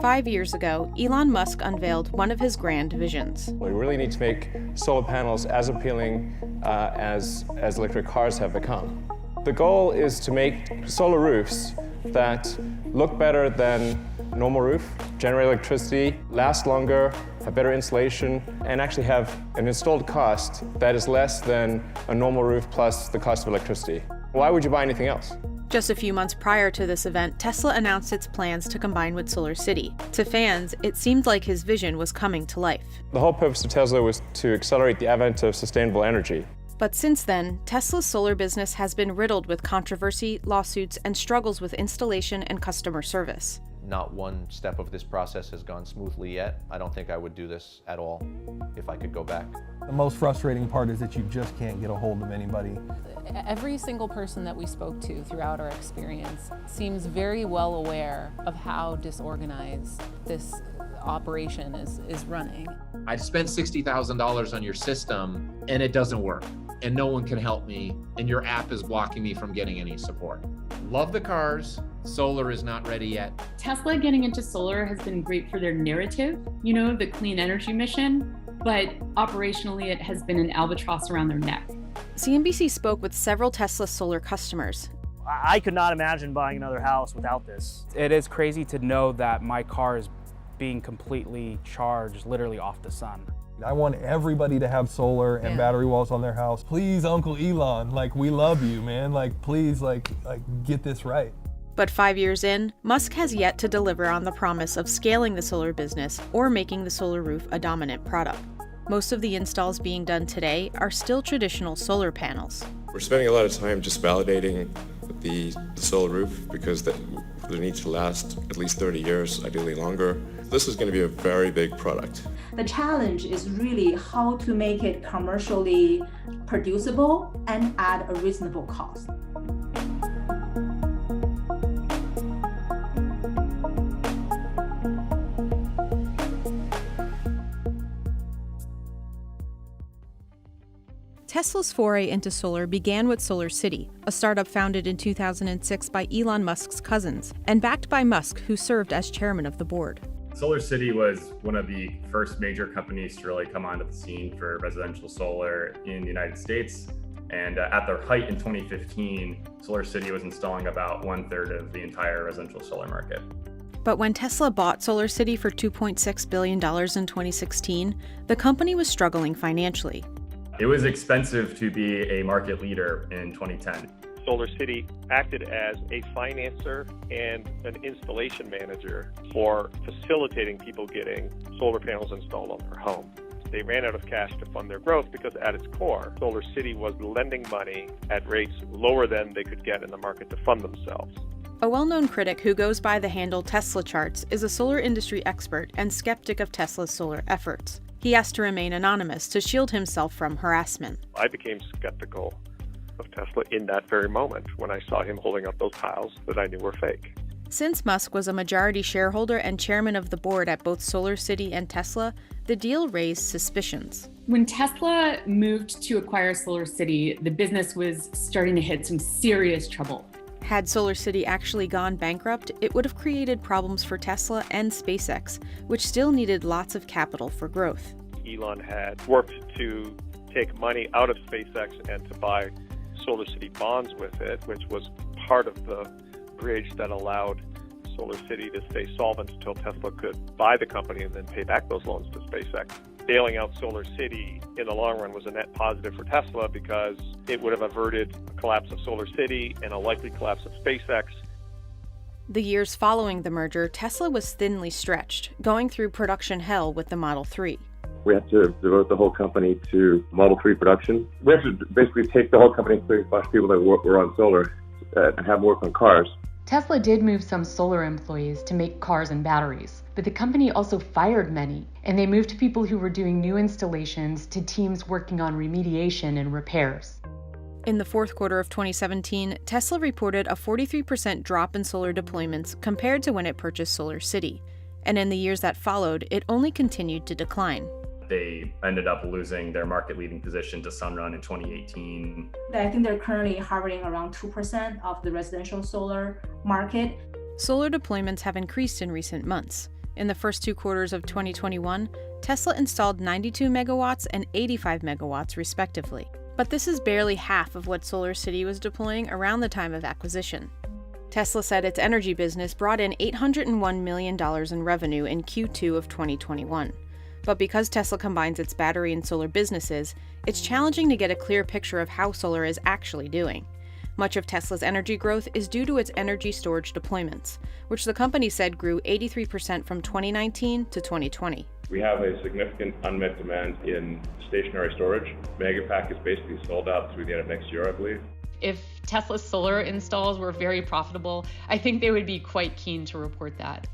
5 years ago, Elon Musk unveiled one of his grand visions. We really need to make solar panels as appealing as electric cars have become. The goal is to make solar roofs that look better than a normal roof, generate electricity, last longer, have better insulation, and actually have an installed cost that is less than a normal roof plus the cost of electricity. Why would you buy anything else? Just a few months prior to this event, Tesla announced its plans to combine with SolarCity. To fans, it seemed like his vision was coming to life. The whole purpose of Tesla was to accelerate the advent of sustainable energy. But since then, Tesla's solar business has been riddled with controversy, lawsuits, and struggles with installation and customer service. Not one step of this process has gone smoothly yet. I don't think I would do this at all if I could go back. The most frustrating part is that you just can't get a hold of anybody. Every single person that we spoke to throughout our experience seems very well aware of how disorganized this operation is running. I spent $60,000 on your system and it doesn't work and no one can help me and your app is blocking me from getting any support. Love the cars, solar is not ready yet. Tesla getting into solar has been great for their narrative, the clean energy mission, but operationally it has been an albatross around their neck. CNBC spoke with several Tesla solar customers. I could not imagine buying another house without this. It is crazy to know that my car is being completely charged literally off the sun. I want everybody to have solar and battery walls on their house. Please, Uncle Elon, we love you, man. Please, get this right. But 5 years in, Musk has yet to deliver on the promise of scaling the solar business or making the solar roof a dominant product. Most of the installs being done today are still traditional solar panels. We're spending a lot of time just validating the solar roof because they need to last at least 30 years, ideally longer. This is going to be a very big product. The challenge is really how to make it commercially producible and at a reasonable cost. Tesla's foray into solar began with SolarCity, a startup founded in 2006 by Elon Musk's cousins, and backed by Musk, who served as chairman of the board. SolarCity was one of the first major companies to really come onto the scene for residential solar in the United States. And at their height in 2015, SolarCity was installing about 1/3 of the entire residential solar market. But when Tesla bought SolarCity for $2.6 billion in 2016, the company was struggling financially. It was expensive to be a market leader in 2010. SolarCity acted as a financer and an installation manager for facilitating people getting solar panels installed on their home. They ran out of cash to fund their growth because at its core, SolarCity was lending money at rates lower than they could get in the market to fund themselves. A well-known critic who goes by the handle Tesla Charts is a solar industry expert and skeptic of Tesla's solar efforts. He asked to remain anonymous to shield himself from harassment. I became skeptical of Tesla in that very moment when I saw him holding up those tiles that I knew were fake. Since Musk was a majority shareholder and chairman of the board at both SolarCity and Tesla, the deal raised suspicions. When Tesla moved to acquire SolarCity, the business was starting to hit some serious trouble. Had SolarCity actually gone bankrupt, it would have created problems for Tesla and SpaceX, which still needed lots of capital for growth. Elon had worked to take money out of SpaceX and to buy SolarCity bonds with it, which was part of the bridge that allowed SolarCity to stay solvent until Tesla could buy the company and then pay back those loans to SpaceX. Bailing out SolarCity in the long run was a net positive for Tesla because it would have averted a collapse of SolarCity and a likely collapse of SpaceX. The years following the merger, Tesla was thinly stretched, going through production hell with the Model 3. We have to devote the whole company to Model 3 production. We have to basically take the whole company, including a bunch of people that were on solar, and have them work on cars. Tesla did move some solar employees to make cars and batteries, but the company also fired many, and they moved people who were doing new installations to teams working on remediation and repairs. In the fourth quarter of 2017, Tesla reported a 43% drop in solar deployments compared to when it purchased SolarCity, and in the years that followed, it only continued to decline. They ended up losing their market-leading position to Sunrun in 2018. I think they're currently hovering around 2% of the residential solar market. Solar deployments have increased in recent months. In the first 2 quarters of 2021, Tesla installed 92 megawatts and 85 megawatts respectively. But this is barely half of what SolarCity was deploying around the time of acquisition. Tesla said its energy business brought in $801 million in revenue in Q2 of 2021. But because Tesla combines its battery and solar businesses, it's challenging to get a clear picture of how solar is actually doing. Much of Tesla's energy growth is due to its energy storage deployments, which the company said grew 83% from 2019 to 2020. We have a significant unmet demand in stationary storage. Megapack is basically sold out through the end of next year, I believe. If Tesla solar installs were very profitable, I think they would be quite keen to report that.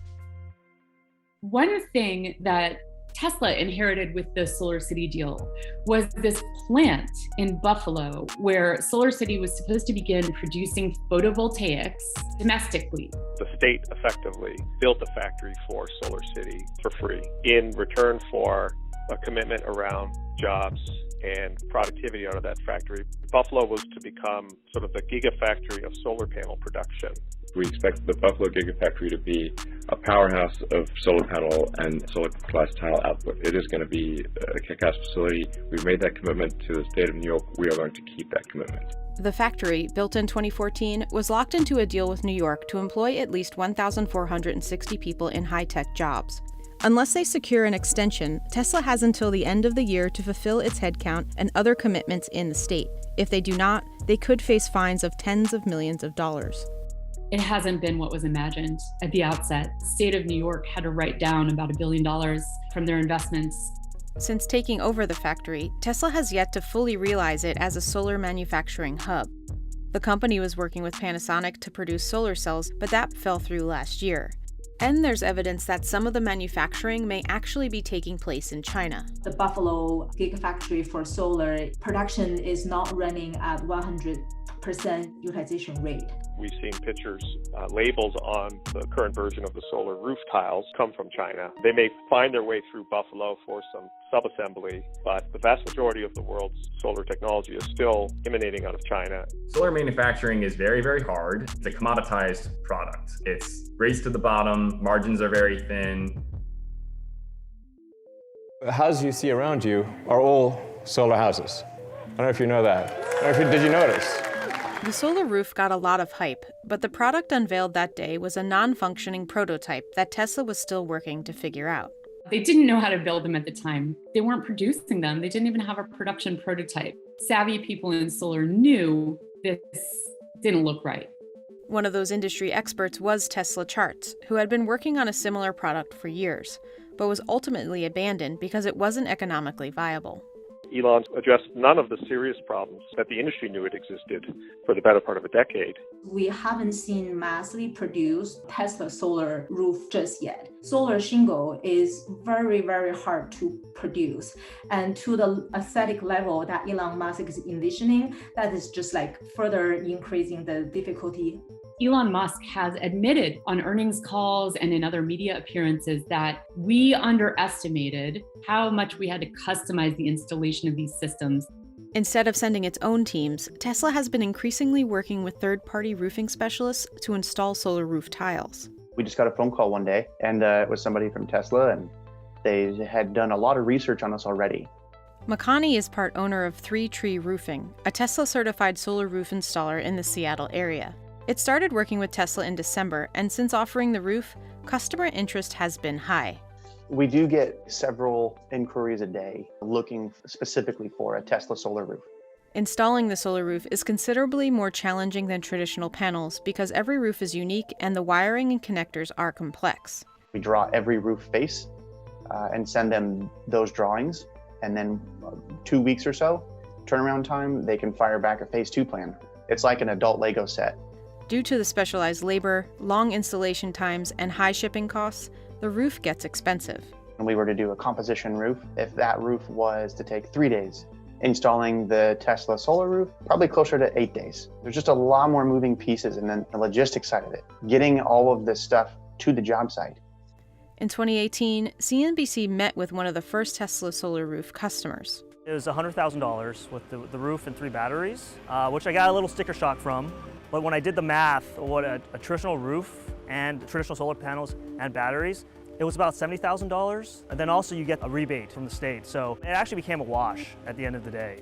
One thing that Tesla inherited with the SolarCity deal was this plant in Buffalo where SolarCity was supposed to begin producing photovoltaics domestically. The state effectively built a factory for SolarCity for free in return for a commitment around jobs and productivity out of that factory. Buffalo was to become sort of the gigafactory of solar panel production. We expect the Buffalo Gigafactory to be a powerhouse of solar panel and solar glass tile output. It is going to be a kick-ass facility. We've made that commitment to the state of New York. We are going to keep that commitment. The factory, built in 2014, was locked into a deal with New York to employ at least 1,460 people in high-tech jobs. Unless they secure an extension, Tesla has until the end of the year to fulfill its headcount and other commitments in the state. If they do not, they could face fines of tens of millions of dollars. It hasn't been what was imagined at the outset. The state of New York had to write down about $1 billion from their investments. Since taking over the factory, Tesla has yet to fully realize it as a solar manufacturing hub. The company was working with Panasonic to produce solar cells, but that fell through last year. And there's evidence that some of the manufacturing may actually be taking place in China. The Buffalo Gigafactory for solar production is not running at 100% utilization rate. We've seen pictures, labels on the current version of the solar roof tiles come from China. They may find their way through Buffalo for some sub-assembly, but the vast majority of the world's solar technology is still emanating out of China. Solar manufacturing is very, very hard. It's a commoditized product. It's race to the bottom, margins are very thin. The houses you see around you are all solar houses. I don't know if you know that. Did you notice? The solar roof got a lot of hype, but the product unveiled that day was a non-functioning prototype that Tesla was still working to figure out. They didn't know how to build them at the time. They weren't producing them. They didn't even have a production prototype. Savvy people in solar knew this didn't look right. One of those industry experts was Tesla Charts, who had been working on a similar product for years, but was ultimately abandoned because it wasn't economically viable. Elon addressed none of the serious problems that the industry knew it existed for the better part of a decade. We haven't seen massively produced Tesla solar roof just yet. Solar shingle is very, very hard to produce. And to the aesthetic level that Elon Musk is envisioning, that is just like further increasing the difficulty. Elon Musk has admitted on earnings calls and in other media appearances that we underestimated how much we had to customize the installation of these systems. Instead of sending its own teams, Tesla has been increasingly working with third-party roofing specialists to install solar roof tiles. We just got a phone call one day, and it was somebody from Tesla, and they had done a lot of research on us already. Makani is part owner of 3 Tree Roofing, a Tesla-certified solar roof installer in the Seattle area. It started working with Tesla in December, and since offering the roof, customer interest has been high. We do get several inquiries a day looking specifically for a Tesla solar roof. Installing the solar roof is considerably more challenging than traditional panels because every roof is unique and the wiring and connectors are complex. We draw every roof face and send them those drawings, and then 2 weeks or so, turnaround time, they can fire back a phase 2 plan. It's like an adult Lego set. Due to the specialized labor, long installation times, and high shipping costs, the roof gets expensive. When we were to do a composition roof, if that roof was to take 3 days, installing the Tesla solar roof, probably closer to 8 days. There's just a lot more moving pieces, and then the logistics side of it, getting all of this stuff to the job site. In 2018, CNBC met with one of the first Tesla solar roof customers. It was $100,000 with the roof and 3 batteries, which I got a little sticker shock from. But when I did the math, what a traditional roof and traditional solar panels and batteries, It was about $70,000, and then also you get a rebate from the state. So it actually became a wash at the end of the day.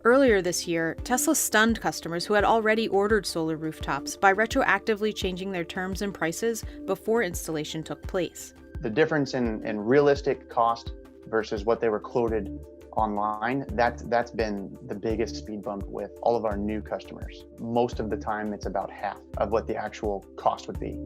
Earlier this year, Tesla stunned customers who had already ordered solar rooftops by retroactively changing their terms and prices before installation took place. The difference in realistic cost versus what they were quoted online, that's been the biggest speed bump with all of our new customers. Most of the time, it's about half of what the actual cost would be.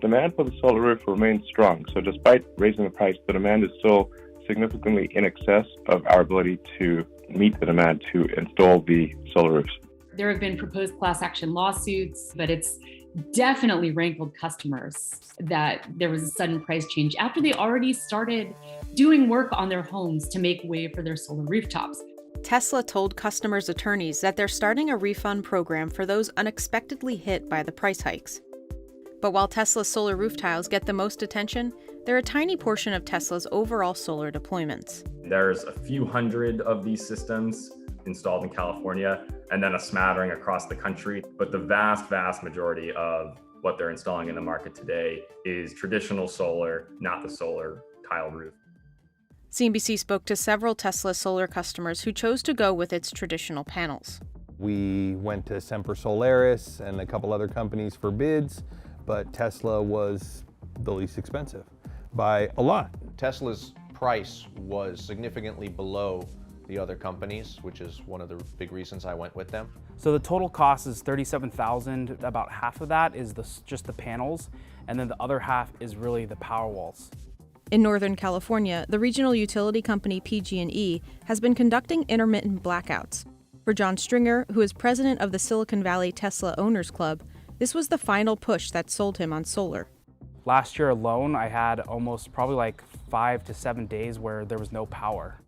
Demand for the solar roof remains strong, so despite raising the price, the demand is still significantly in excess of our ability to meet the demand to install the solar roofs. There have been proposed class action lawsuits, but it's definitely rankled customers that there was a sudden price change after they already started doing work on their homes to make way for their solar rooftops. Tesla told customers' attorneys that they're starting a refund program for those unexpectedly hit by the price hikes. But while Tesla's solar roof tiles get the most attention, they're a tiny portion of Tesla's overall solar deployments. There's a few hundred of these systems installed in California, and then a smattering across the country. But the vast majority of what they're installing in the market today is traditional solar, not the solar tile roof. CNBC spoke to several Tesla solar customers who chose to go with its traditional panels. We went to Semper Solaris and a couple other companies for bids, but Tesla was the least expensive by a lot. Tesla's price was significantly below the other companies, which is one of the big reasons I went with them. So the total cost is $37,000. About half of that is just the panels, and then the other half is really the power walls. In Northern California, the regional utility company PG&E has been conducting intermittent blackouts. For John Stringer, who is president of the Silicon Valley Tesla Owners Club, this was the final push that sold him on solar. Last year alone, I had almost probably like 5 to 7 days where there was no power.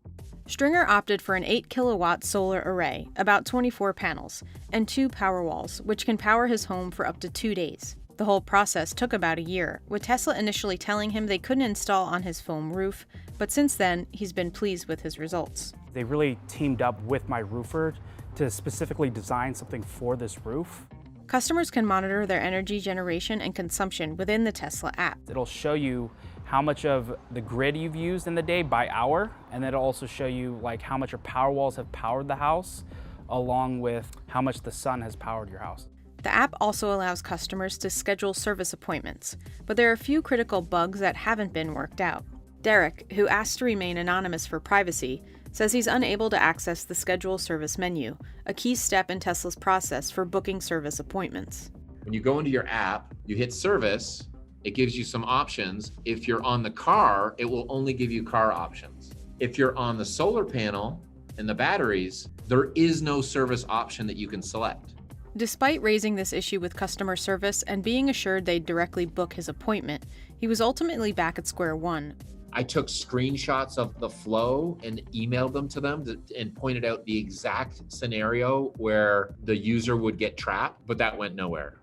Stringer opted for an 8-kilowatt solar array, about 24 panels, and 2 power walls, which can power his home for up to 2 days. The whole process took about a year, with Tesla initially telling him they couldn't install on his foam roof, but since then, he's been pleased with his results. They really teamed up with my roofer to specifically design something for this roof. Customers can monitor their energy generation and consumption within the Tesla app. It'll show you how much of the grid you've used in the day by hour, and then it'll also show you like how much your power walls have powered the house, along with how much the sun has powered your house. The app also allows customers to schedule service appointments, but there are a few critical bugs that haven't been worked out. Derek, who asked to remain anonymous for privacy, says he's unable to access the schedule service menu, a key step in Tesla's process for booking service appointments. When you go into your app, you hit service, it gives you some options. If you're on the car, it will only give you car options. If you're on the solar panel and the batteries, there is no service option that you can select. Despite raising this issue with customer service and being assured they'd directly book his appointment, he was ultimately back at square one. I took screenshots of the flow and emailed them to them and pointed out the exact scenario where the user would get trapped, but that went nowhere.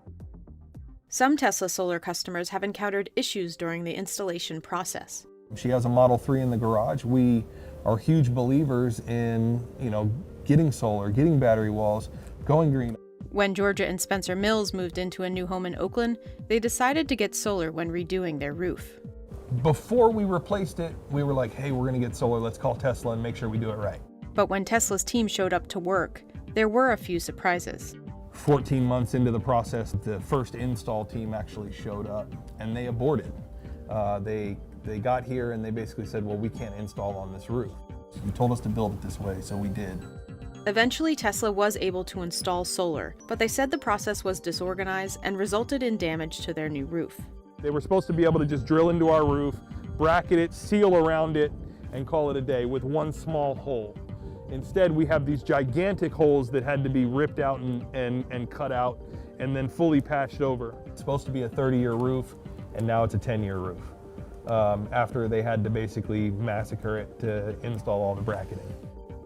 Some Tesla solar customers have encountered issues during the installation process. She has a Model 3 in the garage. We are huge believers in, getting solar, getting battery walls, going green. When Georgia and Spencer Mills moved into a new home in Oakland, they decided to get solar when redoing their roof. Before we replaced it, we were like, hey, we're going to get solar. Let's call Tesla and make sure we do it right. But when Tesla's team showed up to work, there were a few surprises. 14 months into the process, the first install team actually showed up and they aborted. They got here and they basically said, well, we can't install on this roof. You told us to build it this way, so we did. Eventually, Tesla was able to install solar, but they said the process was disorganized and resulted in damage to their new roof. They were supposed to be able to just drill into our roof, bracket it, seal around it, and call it a day with one small hole. Instead, we have these gigantic holes that had to be ripped out and cut out and then fully patched over. It's supposed to be a 30-year roof, and now it's a 10-year roof. After they had to basically massacre it to install all the bracketing.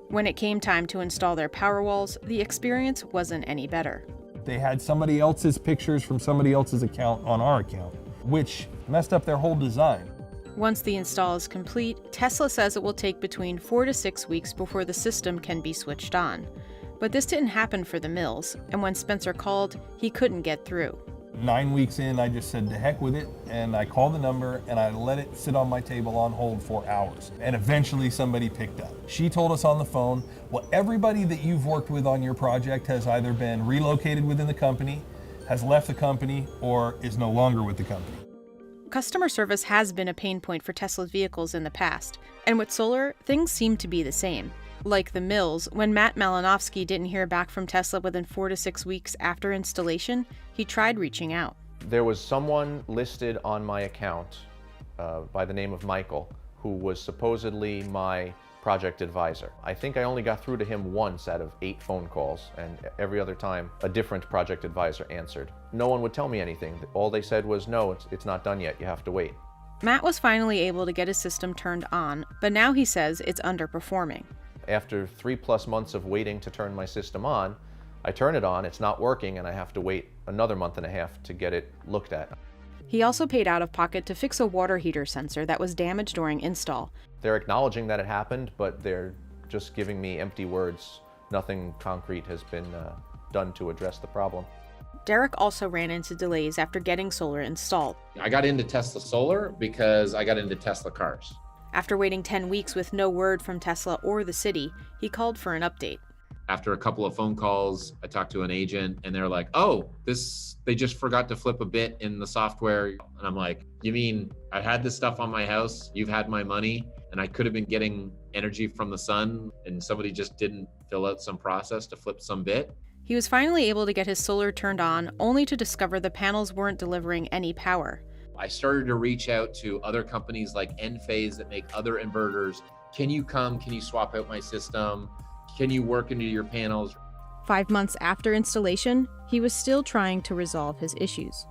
When it came time to install their power walls, the experience wasn't any better. They had somebody else's pictures from somebody else's account on our account, which messed up their whole design. Once the install is complete, Tesla says it will take between 4 to 6 weeks before the system can be switched on. But this didn't happen for the Mills, and when Spencer called, he couldn't get through. 9 weeks in, I just said, to heck with it, and I called the number and I let it sit on my table on hold for hours. And eventually somebody picked up. She told us on the phone, well, everybody that you've worked with on your project has either been relocated within the company, has left the company, or is no longer with the company. Customer service has been a pain point for Tesla's vehicles in the past, and with solar, things seem to be the same. Like the Mills, when Matt Malinowski didn't hear back from Tesla within 4 to 6 weeks after installation, he tried reaching out. There was someone listed on my account by the name of Michael, who was supposedly my project advisor. I think I only got through to him once out of 8 phone calls, and every other time a different project advisor answered. No one would tell me anything. All they said was, no, it's not done yet, you have to wait. Matt was finally able to get his system turned on, but now he says it's underperforming. After 3+ months of waiting to turn my system on, I turn it on, it's not working, and I have to wait another 1.5 months to get it looked at. He also paid out of pocket to fix a water heater sensor that was damaged during install. They're acknowledging that it happened, but they're just giving me empty words. Nothing concrete has been done to address the problem. Derek also ran into delays after getting solar installed. I got into Tesla Solar because I got into Tesla cars. After waiting 10 weeks with no word from Tesla or the city, he called for an update. After a couple of phone calls, I talked to an agent and they're like, oh, they just forgot to flip a bit in the software. And I'm like, you mean I had this stuff on my house, you've had my money, and I could have been getting energy from the sun and somebody just didn't fill out some process to flip some bit? He was finally able to get his solar turned on, only to discover the panels weren't delivering any power. I started to reach out to other companies like Enphase that make other inverters. Can you come? Can you swap out my system? Can you work into your panels? 5 months after installation, he was still trying to resolve his issues.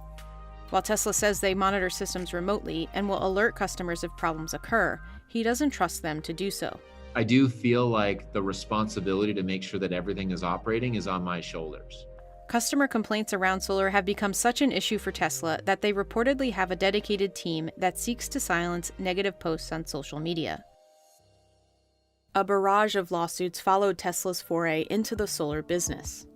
While Tesla says they monitor systems remotely and will alert customers if problems occur, he doesn't trust them to do so. I do feel like the responsibility to make sure that everything is operating is on my shoulders. Customer complaints around solar have become such an issue for Tesla that they reportedly have a dedicated team that seeks to silence negative posts on social media. A barrage of lawsuits followed Tesla's foray into the solar business.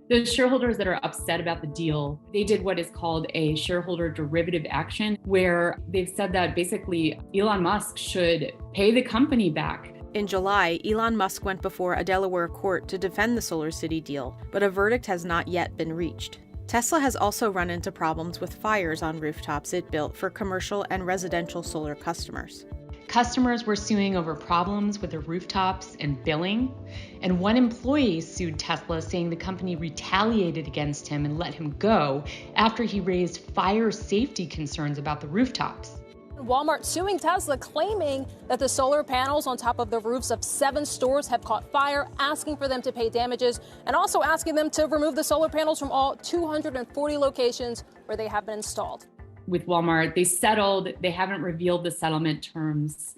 The shareholders that are upset about the deal, they did what is called a shareholder derivative action, where they've said that basically Elon Musk should pay the company back. In July, Elon Musk went before a Delaware court to defend the SolarCity deal, but a verdict has not yet been reached. Tesla has also run into problems with fires on rooftops it built for commercial and residential solar customers. Customers were suing over problems with their rooftops and billing, and one employee sued Tesla saying the company retaliated against him and let him go after he raised fire safety concerns about the rooftops. Walmart suing Tesla, claiming that the solar panels on top of the roofs of 7 stores have caught fire, asking for them to pay damages, and also asking them to remove the solar panels from all 240 locations where they have been installed. With Walmart, they settled. They haven't revealed the settlement terms.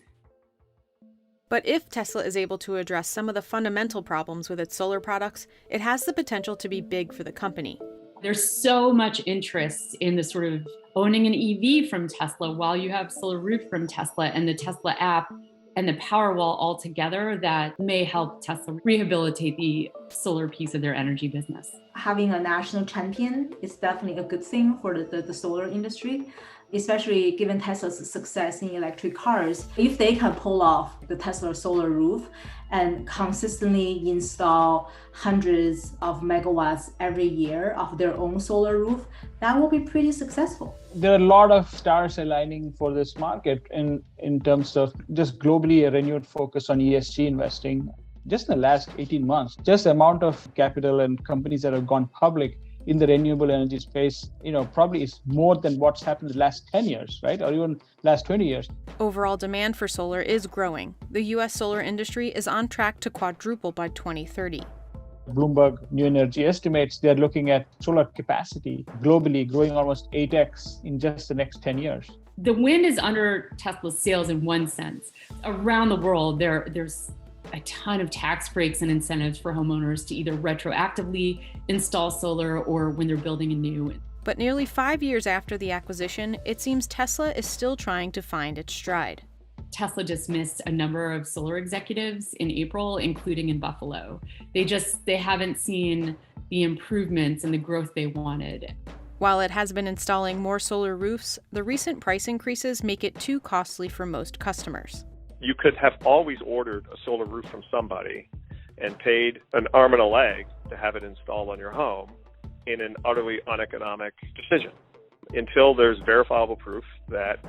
But if Tesla is able to address some of the fundamental problems with its solar products, it has the potential to be big for the company. There's so much interest in the sort of owning an EV from Tesla while you have Solar Roof from Tesla and the Tesla app and the Powerwall all together that may help Tesla rehabilitate the solar piece of their energy business. Having a national champion is definitely a good thing for the solar industry, especially given Tesla's success in electric cars. If they can pull off the Tesla Solar Roof and consistently install hundreds of megawatts every year of their own solar roof, that will be pretty successful. There are a lot of stars aligning for this market in terms of just globally a renewed focus on ESG investing. Just in the last 18 months, just the amount of capital and companies that have gone public in the renewable energy space, probably is more than what's happened in the last 10 years, right? Or even last 20 years. Overall demand for solar is growing. The U.S. solar industry is on track to quadruple by 2030. Bloomberg New Energy estimates they're looking at solar capacity globally growing almost 8x in just the next 10 years. The wind is under Tesla's sails in one sense. Around the world, there's a ton of tax breaks and incentives for homeowners to either retroactively install solar or when they're building anew. But nearly 5 years after the acquisition, it seems Tesla is still trying to find its stride. Tesla dismissed a number of solar executives in April, including in Buffalo. They haven't seen the improvements and the growth they wanted. While it has been installing more solar roofs, the recent price increases make it too costly for most customers. You could have always ordered a solar roof from somebody and paid an arm and a leg to have it installed on your home in an utterly uneconomic decision. Until there's verifiable proof that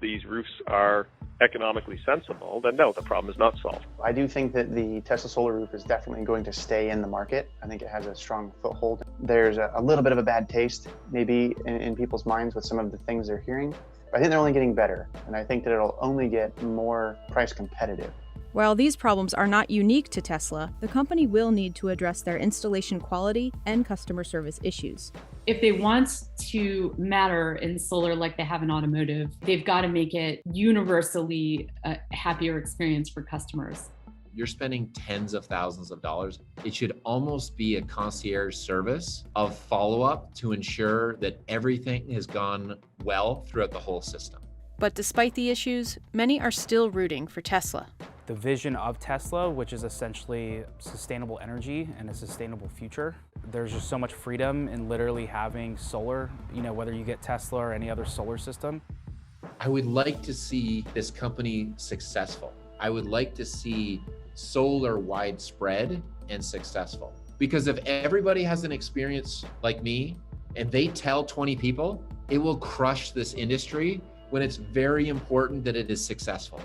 these roofs are economically sensible, then no, the problem is not solved. I do think that the Tesla solar roof is definitely going to stay in the market. I think it has a strong foothold. There's a little bit of a bad taste maybe in people's minds with some of the things they're hearing. But I think they're only getting better, and I think that it'll only get more price competitive. While these problems are not unique to Tesla, the company will need to address their installation quality and customer service issues. If they want to matter in solar like they have in automotive, they've got to make it universally a happier experience for customers. You're spending tens of thousands of dollars. It should almost be a concierge service of follow-up to ensure that everything has gone well throughout the whole system. But despite the issues, many are still rooting for Tesla. The vision of Tesla, which is essentially sustainable energy and a sustainable future. There's just so much freedom in literally having solar, whether you get Tesla or any other solar system. I would like to see this company successful. I would like to see solar widespread and successful. Because if everybody has an experience like me and they tell 20 people, it will crush this industry when it's very important that it is successful.